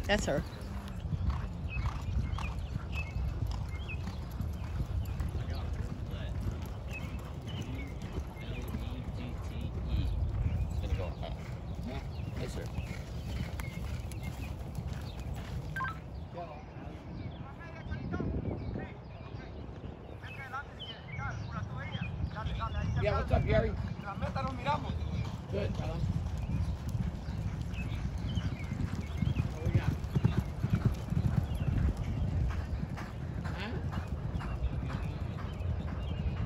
That's her. Yeah, what's up, Gary? Good, brother. What we got? Huh?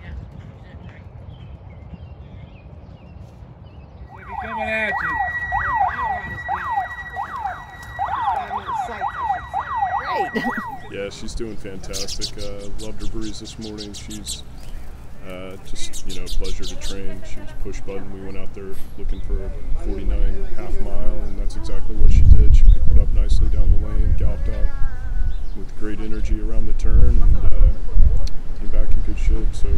Yeah, We'll be coming at you. Great. Yeah, she's doing fantastic. Loved her breeze this morning. She's just, you know, a pleasure to train. She was push button. We went out there looking for a 49 half mile, and that's exactly what she did. She picked it up nicely down the lane, galloped out with great energy around the turn, and came back in good shape. So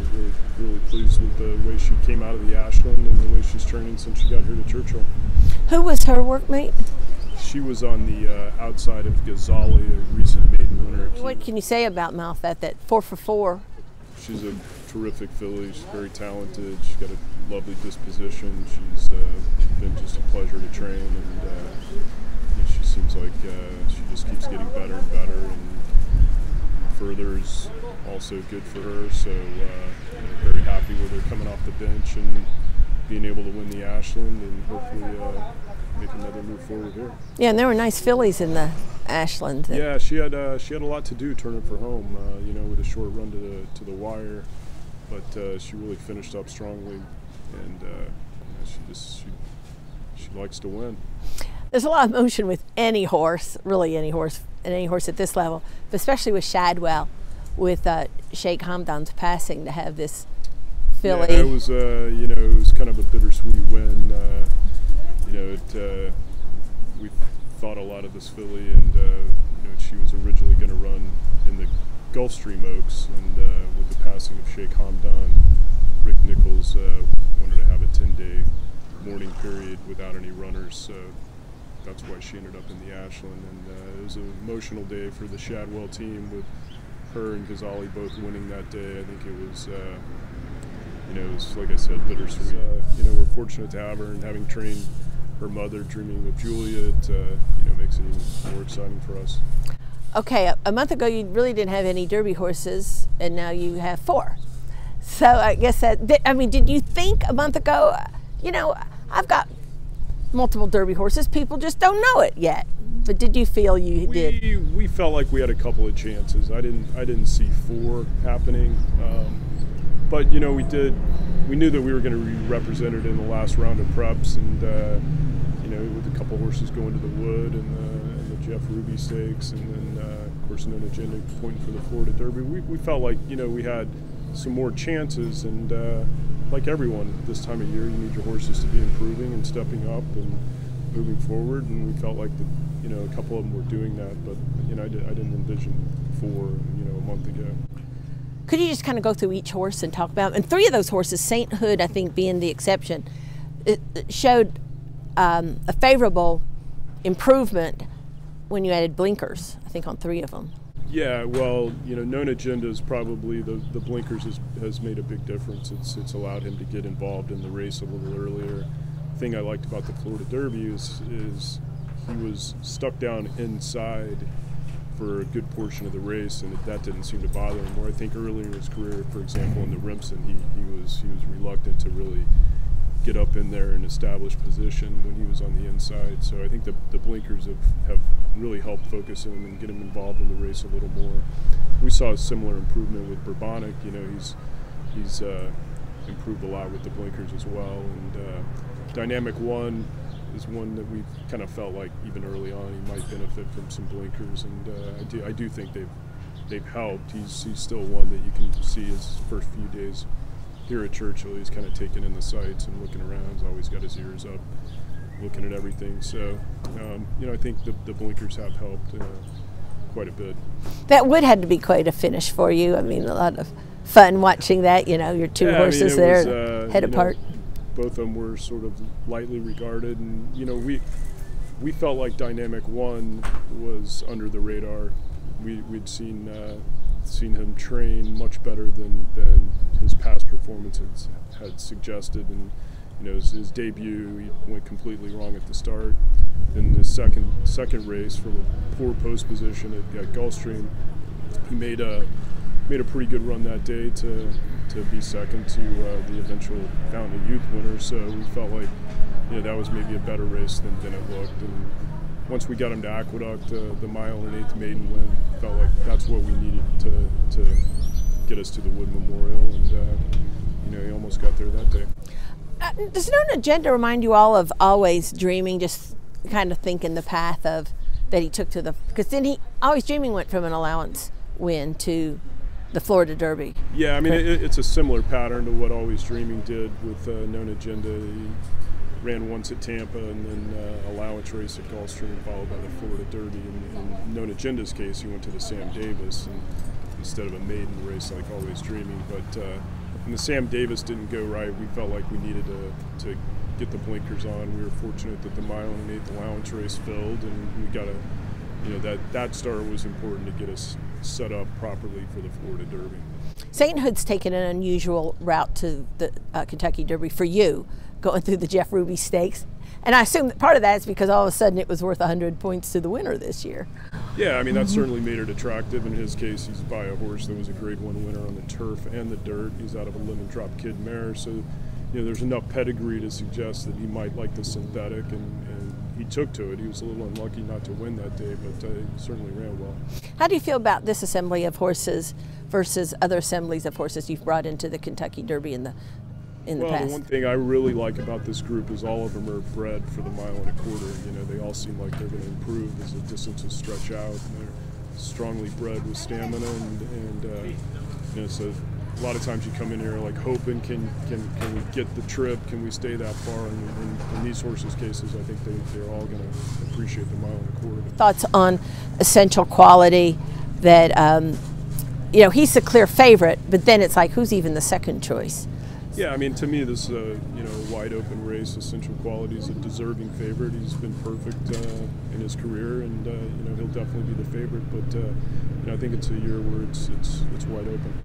really pleased with the way she came out of the Ashland and the way she's training since she got here to Churchill. Who was her workmate? She was on the outside of Ghazali, a recent maiden winner. What can you say about Malathaat, that 4 for 4? She's a terrific filly. She's very talented. She's got a lovely disposition. She's been just a pleasure to train, and she seems like she just keeps getting better and better. And further is also good for her. So very happy with her coming off the bench and being able to win the Ashland, and hopefully make another move forward here. Yeah, and there were nice fillies in the Ashland. Yeah, she had a lot to do turning for home. You know, with a short run to the wire, but she really finished up strongly, and she likes to win. There's a lot of motion with any horse, really any horse, and any horse at this level, but especially with Shadwell, with Sheikh Hamdan's passing, to have this filly. Yeah, it was you know, it was kind of a bittersweet win. You know, we thought a lot of this filly, and you know, she was originally going to run in the Gulfstream Oaks, and with the passing of Sheikh Hamdan, Rick Nichols wanted to have a 10-day mourning period without any runners, so that's why she ended up in the Ashland. And it was an emotional day for the Shadwell team, with her and Ghazali both winning that day. I think it was you know, it was, like I said, bittersweet. You know, we're fortunate to have her, and having trained her mother, Dreaming with Julia, it you know, makes it even more exciting for us. Okay, a month ago you really didn't have any Derby horses, and now you have 4. So I guess I mean, did you think a month ago, you know, I've got multiple Derby horses, people just don't know it yet? But did you feel you did? We felt like we had a couple of chances. I didn't see 4 happening. But you know, we knew that we were going to be represented in the last round of preps, and you know, with a couple horses going to the Wood and the Jeff Ruby Stakes, and then of course an agenda pointing for the Florida Derby, we felt like, you know, we had some more chances, and like everyone this time of year, you need your horses to be improving and stepping up and moving forward, and we felt like you know, a couple of them were doing that, but you know, I didn't envision 4, you know, a month ago. Could you just kind of go through each horse and talk about, and 3 of those horses, Sainthood, I think, being the exception, it showed a favorable improvement when you added blinkers, I think, on 3 of them. Yeah, well, you know, known agenda is probably the blinkers has made a big difference. It's allowed him to get involved in the race a little earlier. The thing I liked about the Florida Derby is he was stuck down inside for a good portion of the race, and that didn't seem to bother him. Where I think earlier in his career, for example, in the Remsen, he was reluctant to really get up in there and establish position when he was on the inside. So I think the blinkers have really helped focus him and get him involved in the race a little more. We saw a similar improvement with Bourbonic. You know, he's improved a lot with the blinkers as well. And Dynamic One is one that we kind of felt like even early on he might benefit from some blinkers, and I do think they've helped. He's still one that you can see his first few days here at Churchill. He's kind of taking in the sights and looking around. He's always got his ears up, looking at everything. So you know, I think the blinkers have helped quite a bit. That would have to be quite a finish for you. I mean, a lot of fun watching that. You know, your 2 horses there, head apart. Both of them were sort of lightly regarded, and you know, we felt like Dynamic One was under the radar. We'd seen him train much better than his past performances had suggested, and his debut, he went completely wrong at the start. In the second race, from a poor post position at Gulfstream, he made a pretty good run that day to be second to the eventual Fountain of Youth winner. So we felt like that was maybe a better race than it looked. And once we got him to Aqueduct, the mile and eighth maiden win, felt like that's what we needed to get us to the Wood Memorial, and he almost got there that day. Does No Agenda remind you all of Always Dreaming? Just kind of thinking the path that he took to because then Always Dreaming went from an allowance win to the Florida Derby. Yeah, I mean it's a similar pattern to what Always Dreaming did with No Agenda. He ran once at Tampa and then allowance race at Gulfstream, followed by the Florida Derby. In No Agenda's case, he went to the Sam Davis instead of a maiden race like Always Dreaming. But when the Sam Davis didn't go right, we felt like we needed to get the blinkers on. We were fortunate that the mile and eighth allowance race filled, and we got that start was important to get us set up properly for the Florida Derby. Sainthood's taken an unusual route to the Kentucky Derby for you, going through the Jeff Ruby Stakes. And I assume that part of that is because all of a sudden it was worth 100 points to the winner this year. Yeah, I mean, that certainly made it attractive. In his case, he's by a horse that was a Grade 1 winner on the turf and the dirt. He's out of a Lemon Drop Kid mare, so there's enough pedigree to suggest that he might like the synthetic, and he took to it. He was a little unlucky not to win that day, but he certainly ran well. How do you feel about this assembly of horses versus other assemblies of horses you've brought into the Kentucky Derby in the past? The one thing I really like about this group is all of them are bred for the mile and a quarter. They all seem like they're going to improve as the distances stretch out. And they're strongly bred with stamina, and so a lot of times you come in here like hoping, can we get the trip? Can we stay that far? And in these horses' cases, I think they're all going to appreciate the mile and a quarter. Thoughts on Essential Quality? That he's the clear favorite, but then it's like, who's even the second choice? Yeah, I mean, to me, this is a wide open race. Essential Quality is a deserving favorite. He's been perfect in his career, and he'll definitely be the favorite. But I think it's a year where it's wide open.